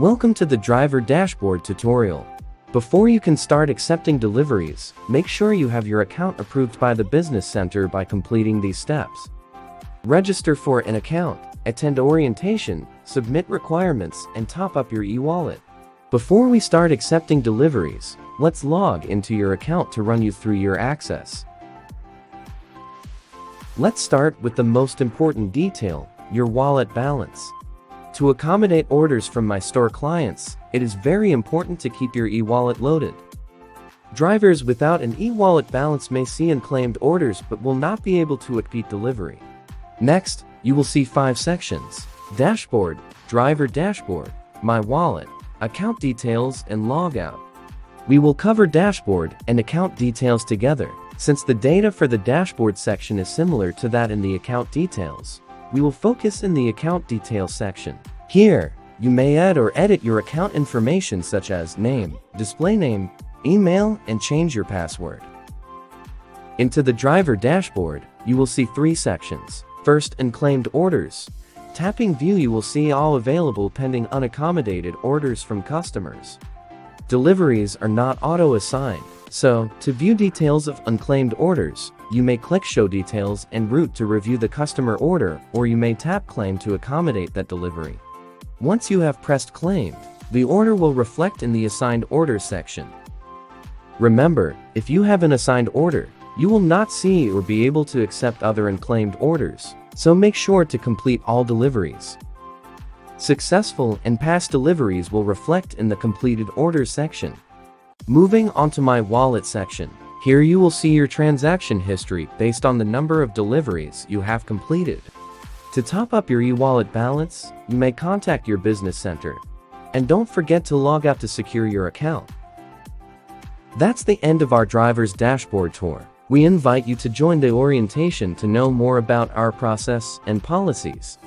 Welcome to the driver dashboard tutorial. Before you can start accepting deliveries, make sure you have your account approved by the business center by completing these steps. Register for an account, attend orientation, submit requirements, and top up your e-wallet. Before we start accepting deliveries, let's log into your account to run you through your access. Let's start with the most important detail, your wallet balance. To accommodate orders from MyStore clients, it is very important to keep your e-wallet loaded. Drivers without an e-wallet balance may see unclaimed orders but will not be able to repeat delivery. Next, you will see 5 sections: Dashboard, Driver Dashboard, My Wallet, Account Details, and Logout. We will cover Dashboard and Account Details together, since the data for the Dashboard section is similar to that in the Account Details. We will focus in the Account Details section. Here, you may add or edit your account information such as name, display name, email, and change your password. Into the Driver Dashboard, you will see 3 sections. First, Unclaimed Orders. Tapping View, you will see all available pending unaccommodated orders from customers. Deliveries are not auto-assigned, so, to view details of unclaimed orders, you may click Show Details and route to review the customer order, or you may tap Claim to accommodate that delivery. Once you have pressed Claimed, the order will reflect in the Assigned Orders section. Remember, if you have an assigned order, you will not see or be able to accept other unclaimed orders, so make sure to complete all deliveries. Successful and past deliveries will reflect in the Completed Orders section. Moving on to My Wallet section. Here you will see your transaction history based on the number of deliveries you have completed. To top up your e-wallet balance, you may contact your business center. And don't forget to log out to secure your account. That's the end of our driver's dashboard tour. We invite you to join the orientation to know more about our process and policies.